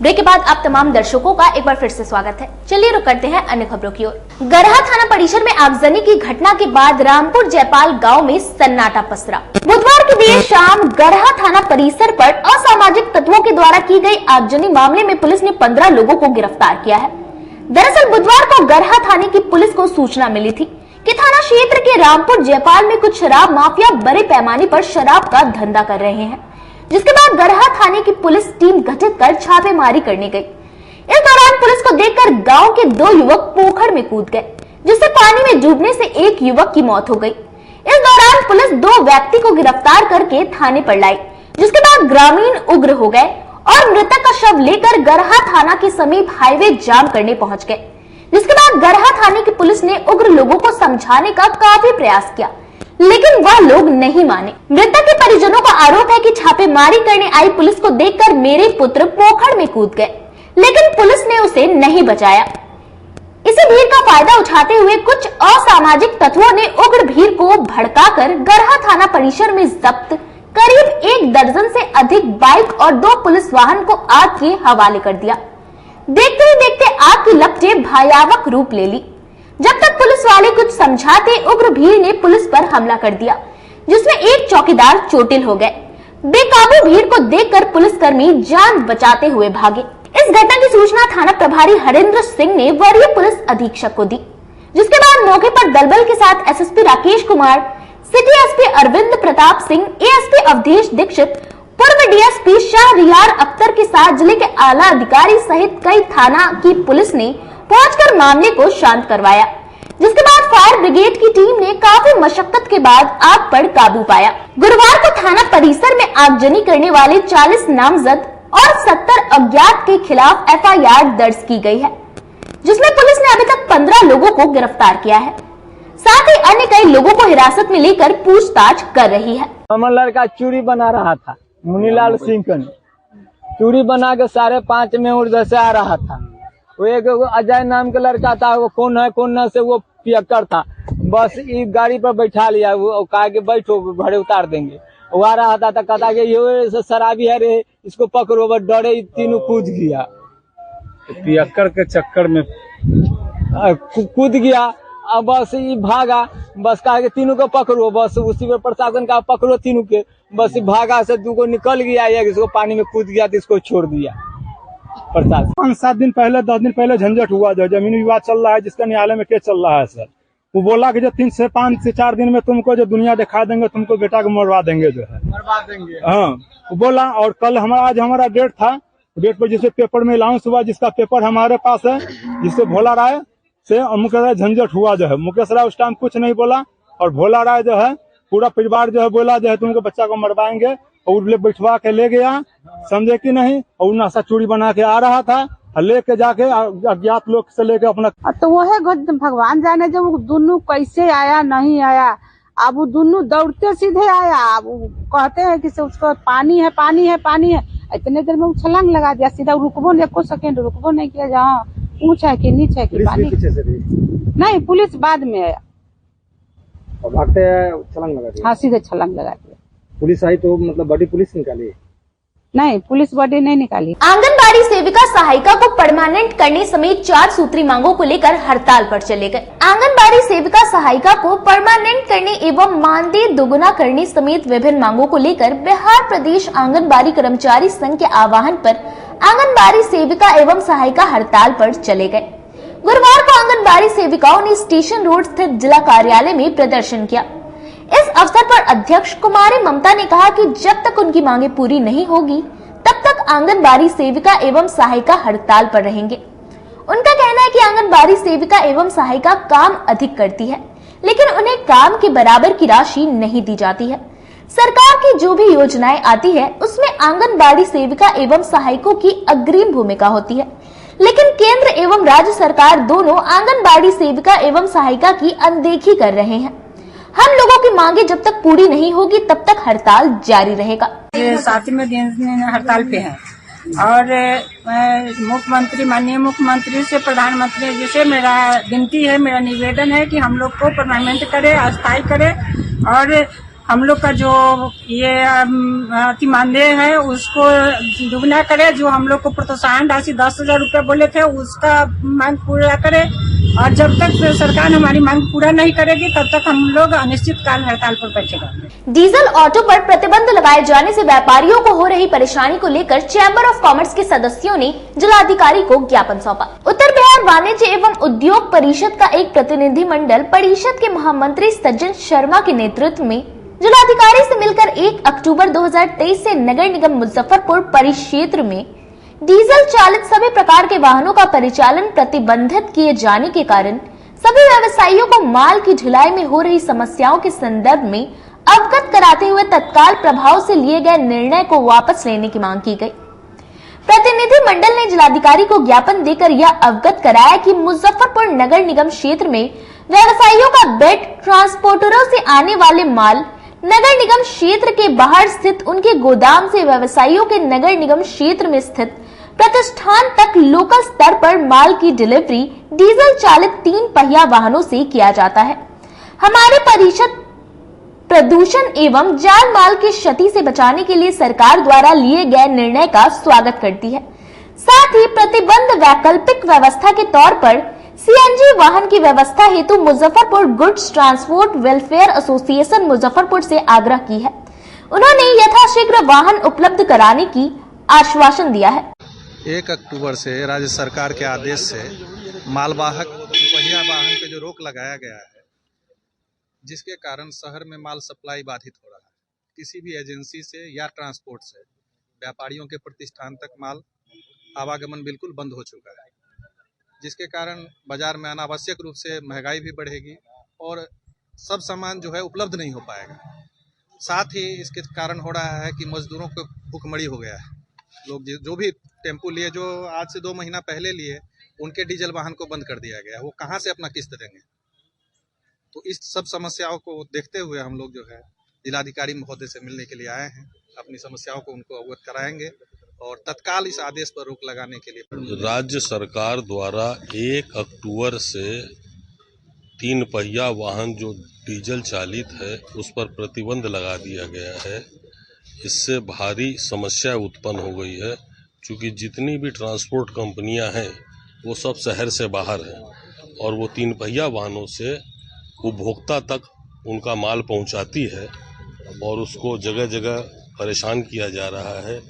ब्रेक के बाद आप तमाम दर्शकों का एक बार फिर से स्वागत है। चलिए रुक करते हैं अन्य खबरों की ओर। गरहा थाना परिसर में आगजनी की घटना के बाद रामपुर जयपाल गांव में सन्नाटा पसरा। बुधवार की देर शाम गरहा थाना परिसर पर असामाजिक तत्वों के द्वारा की गई आगजनी मामले में पुलिस ने 15 लोगों को गिरफ्तार किया है। दरअसल बुधवार को गरहा थाने की पुलिस को सूचना मिली थी कि थाना क्षेत्र के रामपुर जयपाल में कुछ शराब माफिया बड़े पैमाने पर शराब का धंधा कर रहे हैं, जिसके बाद गरहा थाने की पुलिस टीम गठित कर छापेमारी करने गई। इस दौरान पुलिस को देखकर गांव के 2 युवक पोखर में कूद गए, जिससे पानी में डूबने से एक युवक की मौत हो गई। इस दौरान पुलिस 2 व्यक्ति को गिरफ्तार करके थाने पर लाई, जिसके बाद ग्रामीण उग्र हो गए और मृतक का शव लेकर गरहा थाना के समीप हाईवे जाम करने पहुंच गए। जिसके बाद गरहा थाने की पुलिस ने उग्र लोगों को समझाने का काफी प्रयास किया, लेकिन वह लोग नहीं माने। मृतक के परिजनों का आरोप है कि छापेमारी करने आई पुलिस को देखकर मेरे पुत्र पोखर में कूद गए, लेकिन पुलिस ने उसे नहीं बचाया। इसी भीड़ का फायदा उठाते हुए कुछ असामाजिक तत्वों ने उग्र भीड़ को भड़काकर गरहा थाना परिसर में जब्त करीब 1 दर्जन से अधिक बाइक और 2 पुलिस वाहन को आग के हवाले कर दिया। देखते ही देखते आग की लपटें भयावह रूप ले ली। जब तक पुलिस वाले कुछ समझाते, उग्र भीड़ ने पुलिस पर हमला कर दिया, जिसमें एक चौकीदार चोटिल हो गए। बेकाबू भीड़ को देखकर पुलिसकर्मी जान बचाते हुए भागे। इस घटना की सूचना थाना प्रभारी हरेंद्र सिंह ने वरीय पुलिस अधीक्षक को दी, जिसके बाद मौके पर दलबल के साथ SSP Rakesh Kumar, city SP Arvind Pratap Singh, ASP Awadhesh Dixit, पूर्व डीएसपी शाहरियार अख्तर के साथ जिले के आला अधिकारी सहित कई थाना की पुलिस ने पहुंचकर मामले को शांत करवाया, जिसके बाद फायर ब्रिगेड की टीम ने काफी मशक्कत के बाद आग पर काबू पाया। गुरुवार को थाना परिसर में आगजनी करने वाले 40 नामजद और 70 अज्ञात के खिलाफ एफआईआर दर्ज की गई है, जिसमें पुलिस ने अभी तक 15 लोगों को गिरफ्तार किया है। साथ ही अन्य कई लोगों को हिरासत में लेकर पूछताछ कर रही है। हमर लड़का चूड़ी बना रहा था, मुनीलाल सिंह का चूड़ी बना के 5:30 में उधर से आ रहा था। वो एक अजय नाम का लड़का था, वो कौन है कौन न से वो पियक्कर था, बस इस गाड़ी पर बैठा लिया, वो कहा कि बैठो घरे उतार देंगे। वो आ रहा था तो कहता कि ये शराबी है रे, इसको पकड़ो, बस डरे तीनों कूद गया। पियक्कर के चक्कर में कूद गया, अब बस ये भागा, बस कहा कि तीनों को पकड़ो, बस उसी में प्रशासन का पकड़ो तीनों के, बस भागा से 2 को निकल गया, या इसको पानी में कूद गया तो इसको छोड़ दिया प्रशासन। 5-7 दिन पहले 10 दिन पहले झंझट हुआ, जो जमीन विवाद चल रहा है, जिसका न्यायालय में केस चल रहा है सर। वो बोला कि जो 3 से 5 से 4 दिन में तुमको जो दुनिया दिखा देंगे, तुमको बेटा को मरवा देंगे, जो है मरवा देंगे। हाँ वो बोला। और कल आज हमारा डेट था, डेट पर जिसे पेपर में अनाउंस हुआ, जिसका पेपर हमारे पास है, जिससे भोला राय से मुकेश राय झंझट हुआ, जो है मुकेश राय उस टाइम कुछ नहीं बोला, और भोला राय जो है पूरा परिवार जो है बोला जो है तुमको बच्चा को मरवाएंगे, और बैठवा के ले गया, समझे कि नहीं। और नशा चूड़ी बना के आ रहा था, लेके जाके अज्ञात लोग से लेके अपना, तो वो है भगवान जाने जब वो दोनों कैसे आया नहीं आया। अब वो दोनों दौड़ते सीधे आया, अब कहते हैं कि उसको पानी है पानी है पानी है, इतने देर में वो छलांग लगा दिया सीधा, रुकबो नहीं, एको सेकेंड रुकबो नहीं किया, जहाँ ऊंच है कि नीचे है कि पानी नहीं। पुलिस बाद में आया, भागते छलांग लगा दिया। हाँ सीधे छलांग लगा दिया। पुलिस आई तो मतलब बड़ी पुलिस निकाली? नहीं, पुलिस बॉडी नहीं निकाली। आंगनबाड़ी सेविका सहायिका को परमानेंट करने समेत 4 सूत्री मांगों को लेकर हड़ताल पर चले गए। आंगनबाड़ी सेविका सहायिका को परमानेंट करने एवं मानदेय दोगुना करने समेत विभिन्न मांगों को लेकर बिहार प्रदेश आंगनबाड़ी कर्मचारी संघ के आह्वान पर आंगनबाड़ी सेविका एवं सहायिका हड़ताल पर चले गए। गुरुवार को आंगनबाड़ी सेविकाओं ने स्टेशन रोड स्थित जिला कार्यालय में प्रदर्शन किया। इस अवसर पर अध्यक्ष कुमारी ममता ने कहा कि जब तक उनकी मांगे पूरी नहीं होगी तब तक आंगनबाड़ी सेविका एवं सहायिका हड़ताल पर रहेंगे। उनका कहना है कि आंगनबाड़ी सेविका एवं सहायिका काम अधिक करती है, लेकिन उन्हें काम के बराबर की राशि नहीं दी जाती है। सरकार की जो भी योजनाएं आती है उसमें आंगनबाड़ी सेविका एवं सहायकों की अग्रिम भूमिका होती है, लेकिन केंद्र एवं राज्य सरकार दोनों आंगनबाड़ी सेविका एवं सहायिका की अनदेखी कर रहे हैं। हम लोगों की मांगे जब तक पूरी नहीं होगी तब तक हड़ताल जारी रहेगा। ये 7वें दिन हड़ताल पे है, और मुख्यमंत्री, माननीय मुख्यमंत्री से प्रधानमंत्री जी से मेरा विनती है, मेरा निवेदन है कि हम लोग को परमानेंट करे, अस्थायी करे और हम लोग का जो ये अति मानदेय है उसको दुगना करे। जो हम लोग को प्रोत्साहन राशि 10,000 रुपये बोले थे उसका मांग पूरा करे और जब तक सरकार हमारी मांग पूरा नहीं करेगी तब तक हम लोग अनिश्चितकाल हड़ताल पर बैठेगा। डीजल ऑटो पर प्रतिबंध लगाए जाने से व्यापारियों को हो रही परेशानी को लेकर चैम्बर ऑफ कॉमर्स के सदस्यों ने जिलाधिकारी को ज्ञापन सौंपा। उत्तर बिहार वाणिज्य एवं उद्योग परिषद का एक प्रतिनिधि मंडल परिषद के महामंत्री सज्जन शर्मा के नेतृत्व में जिलाधिकारी से मिलकर 1 अक्टूबर 2023 से नगर निगम मुजफ्फरपुर परिक्षेत्र में डीजल चालित सभी प्रकार के वाहनों का परिचालन प्रतिबंधित किए जाने के कारण सभी व्यवसायियों को माल की ढुलाई में हो रही समस्याओं के संदर्भ में अवगत कराते हुए तत्काल प्रभाव से लिए गए निर्णय को वापस लेने की मांग की गई। प्रतिनिधि मंडल ने जिलाधिकारी को ज्ञापन देकर यह अवगत कराया कि मुजफ्फरपुर नगर निगम क्षेत्र में व्यवसायियों का बेड ट्रांसपोर्टरों से आने वाले माल नगर निगम क्षेत्र के बाहर स्थित उनके गोदाम से व्यवसायियों के नगर निगम क्षेत्र में स्थित प्रतिष्ठान तक लोकल स्तर पर माल की डिलीवरी डीजल चालित 3 पहिया वाहनों से किया जाता है। हमारे परिषद प्रदूषण एवं जान माल की क्षति से बचाने के लिए सरकार द्वारा लिए गए निर्णय का स्वागत करती है। साथ ही प्रतिबंध वैकल्पिक व्यवस्था के तौर पर सीएनजी वाहन की व्यवस्था हेतु Muzaffarpur goods transport welfare association Muzaffarpur से आग्रह की है। उन्होंने यथाशीघ्र वाहन उपलब्ध कराने की आश्वासन दिया है। 1 अक्टूबर से राज्य सरकार के आदेश से मालवाहक पहिया वाहन पे जो रोक लगाया गया है, जिसके कारण शहर में माल सप्लाई बाधित हो रहा है। किसी भी एजेंसी से या ट्रांसपोर्ट से व्यापारियों के प्रतिष्ठान तक माल आवागमन बिल्कुल बंद हो चुका है, जिसके कारण बाजार में अनावश्यक रूप से महंगाई भी बढ़ेगी और सब सामान जो है उपलब्ध नहीं हो पाएगा। साथ ही इसके कारण हो रहा है कि मजदूरों को भुखमरी हो गया है। लोग जो भी टेम्पू लिए, जो आज से 2 महीना पहले लिए, उनके डीजल वाहन को बंद कर दिया गया। वो कहाँ से अपना किस्त देंगे? तो इस सब समस्याओं को देखते हुए हम लोग जो है जिलाधिकारी महोदय से मिलने के लिए आए हैं। अपनी समस्याओं को उनको अवगत कराएंगे और तत्काल इस आदेश पर रोक लगाने के लिए राज्य सरकार द्वारा 1 अक्टूबर से 3 पहिया वाहन जो डीजल चालित है उस पर प्रतिबंध लगा दिया गया है। इससे भारी समस्या उत्पन्न हो गई है, क्योंकि जितनी भी ट्रांसपोर्ट कंपनियां हैं वो सब शहर से बाहर हैं और वो 3 पहिया वाहनों से उपभोक्ता तक उनका माल पहुंचाती है और उसको जगह जगह परेशान किया जा रहा है।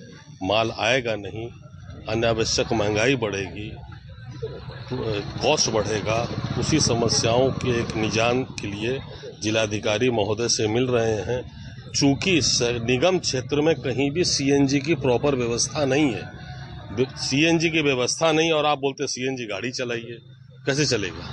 माल आएगा नहीं, अनावश्यक महंगाई बढ़ेगी, कॉस्ट बढ़ेगा। उसी समस्याओं के एक निजान के लिए जिलाधिकारी महोदय से मिल रहे हैं। चूँकि निगम क्षेत्र में कहीं भी सीएनजी की प्रॉपर व्यवस्था नहीं है, सीएनजी की व्यवस्था नहीं, और आप बोलते सीएनजी गाड़ी चलाइए, कैसे चलेगा?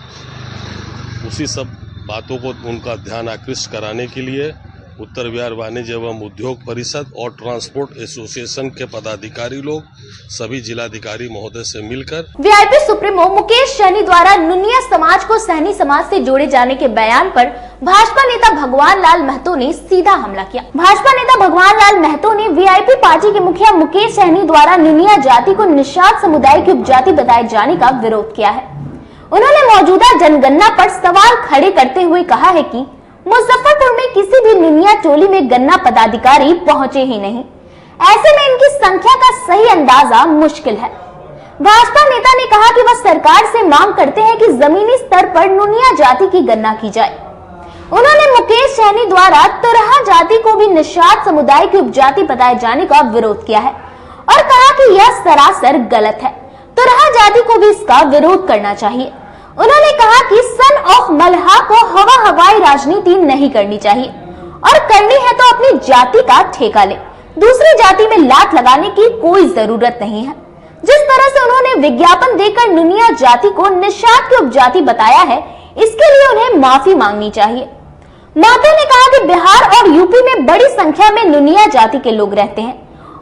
उसी सब बातों को उनका ध्यान आकृष्ट कराने के लिए उत्तर बिहार वाणिज्य एवं उद्योग परिषद और ट्रांसपोर्ट एसोसिएशन के पदाधिकारी लोग सभी जिलाधिकारी महोदय से मिलकर वीआईपी सुप्रीमो मुकेश सहनी द्वारा नुनिया समाज को सहनी समाज से जोड़े जाने के बयान पर भाजपा नेता भगवान लाल महतो ने सीधा हमला किया। भाजपा नेता भगवान लाल महतो ने वीआईपी पार्टी के मुखिया मुकेश सहनी द्वारा नुनिया जाति को निषाद समुदाय की उपजाति बताए जाने का विरोध किया है। उन्होंने मौजूदा जनगणना पर सवाल खड़े करते हुए कहा है कि मुजफ्फरपुर में किसी भी नुनिया टोली में गन्ना पदाधिकारी पहुंचे ही नहीं। ऐसे में इनकी संख्या का सही अंदाजा मुश्किल है। भाजपा नेता ने कहा कि वह सरकार से मांग करते हैं कि जमीनी स्तर पर नुनिया जाति की गणना की जाए। उन्होंने मुकेश सहनी द्वारा तुरहा जाति को भी निषाद समुदाय की उपजाति बताए जाने का विरोध किया है और कहा कि यह सरासर गलत है। तुरहा जाति को भी इसका विरोध करना चाहिए। उन्होंने कहा कि सन ऑफ मल्हा को हवाई राजनीति नहीं करनी चाहिए और करनी है तो अपनी जाति का ठेका ले, दूसरी जाति में लात लगाने की कोई जरूरत नहीं है। जिस तरह से उन्होंने विज्ञापन देकर नुनिया जाति को निषाद की उपजाति बताया है, इसके लिए उन्हें माफी मांगनी चाहिए। महतो ने कहा कि बिहार और यूपी में बड़ी संख्या में नुनिया जाति के लोग रहते हैं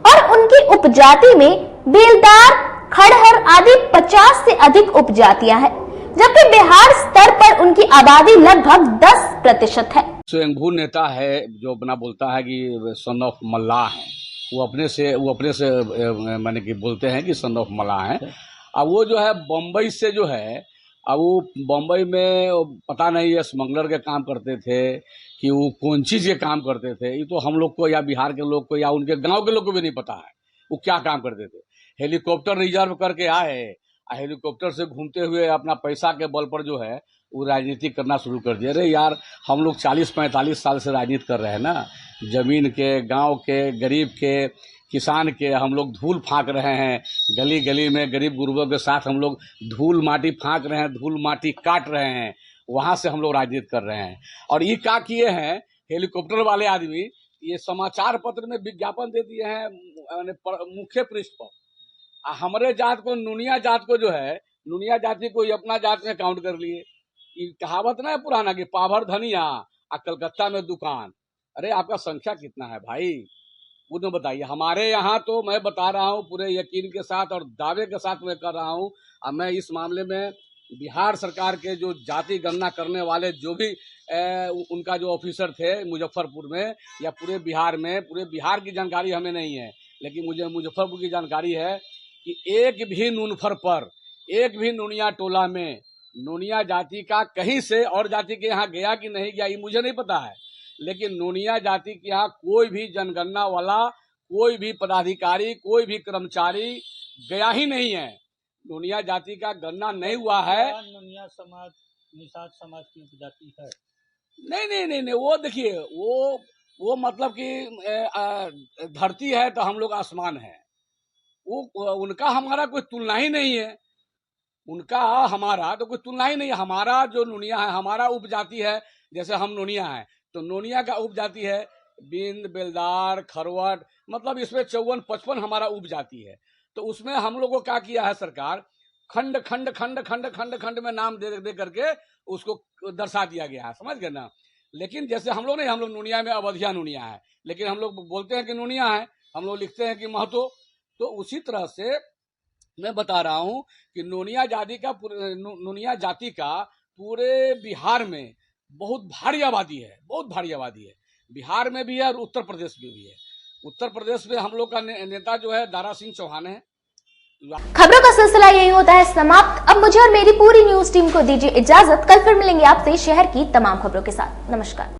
और उनकी उपजाति में बेलदार, खड़हर आदि 50 से अधिक उपजातियां हैं, जबकि बिहार स्तर पर उनकी आबादी लगभग 10% है। स्वयंभू नेता है जो अपना बोलता है कि सन ऑफ मल्लाह है, वो अपने से माने कि बोलते हैं कि सन ऑफ मला हैं। अब वो जो है बम्बई से जो है, अब वो बम्बई में पता नहीं है स्मगलर के काम करते थे कि वो कौन चीज़ के काम करते थे, ये तो हम लोग को या बिहार के लोग को या उनके गांव के लोग को भी नहीं पता है वो क्या काम करते थे। हेलीकॉप्टर रिजर्व करके आए, हेलीकॉप्टर से घूमते हुए अपना पैसा के बल पर जो है वो राजनीति करना शुरू कर दिया। अरे यार, हम लोग 40-45 साल से राजनीति कर रहे हैं ना, जमीन के, गांव के, गरीब के, किसान के हम लोग धूल फाँक रहे हैं। गली गली में गरीब गुरबों के साथ हम लोग धूल माटी फाँक रहे हैं, धूल माटी काट रहे हैं, वहाँ से हम लोग राजनीति कर रहे हैं। और ये क्या किए हैं हेलीकॉप्टर वाले आदमी, ये समाचार पत्र में विज्ञापन दे दिए हैं मुख्य पृष्ठ पर। हमारे जात को, नुनिया जात को जो है, नुनिया जाति को ये अपना जात में काउंट कर लिए। ये कहावत ना है पुराना कि पाभर धनिया आ कलकत्ता में दुकान। अरे आपका संख्या कितना है भाई, वो तो बताइए। हमारे यहाँ तो मैं बता रहा हूँ पूरे यकीन के साथ और दावे के साथ मैं कर रहा हूँ। अब मैं इस मामले में बिहार सरकार के जो जाति गणना करने वाले जो भी उनका जो ऑफिसर थे मुजफ्फरपुर में या पूरे बिहार में, पूरे बिहार की जानकारी हमें नहीं है, लेकिन मुझे मुजफ्फरपुर की जानकारी है कि एक भी नूनफर पर, एक भी नुनिया टोला में नूनिया जाति का कहीं से और जाति के यहाँ गया कि नहीं गया ये मुझे नहीं पता है, लेकिन नूनिया जाति के यहाँ कोई भी जनगणना वाला, कोई भी पदाधिकारी, कोई भी कर्मचारी गया ही नहीं है। नूनिया जाति का गणना नहीं हुआ है। नूनिया समाज निषाद समाज की उपजाति है। नहीं, वो देखिए, वो मतलब कि धरती है तो हम लोग आसमान है। वो उनका हमारा कोई तुलना ही नहीं है, उनका हमारा तो कोई तुलना ही नहीं है। हमारा जो नूनिया है, हमारा उपजाति है, जैसे हम नूनिया हैं तो नूनिया का उपजाति है बिंद, बेलदार, खरवट, मतलब इसमें 54-55 हमारा उपजाति है। तो उसमें हम लोगों को क्या किया है सरकार, खंड खंड खंड खंड खंड खंड में नाम दे करके उसको दर्शा दिया गया है, समझ गए ना। लेकिन जैसे हम लोग नहीं, हम लोग नूनिया में अवधिया नूनिया है, लेकिन हम लोग बोलते हैं कि नूनिया है, हम लोग लिखते हैं कि महतो। तो उसी तरह से मैं बता रहा हूं कि नूनिया जाति का पूरे बिहार में बहुत भारी आबादी है, बहुत भारी आबादी है। बिहार में भी है और उत्तर प्रदेश में भी है। उत्तर प्रदेश में हम लोग का नेता जो है दारा सिंह चौहान है। खबरों का सिलसिला यही होता है समाप्त। अब मुझे और मेरी पूरी न्यूज टीम को दीजिए इजाजत। कल फिर मिलेंगे आपसे शहर की तमाम खबरों के साथ। नमस्कार।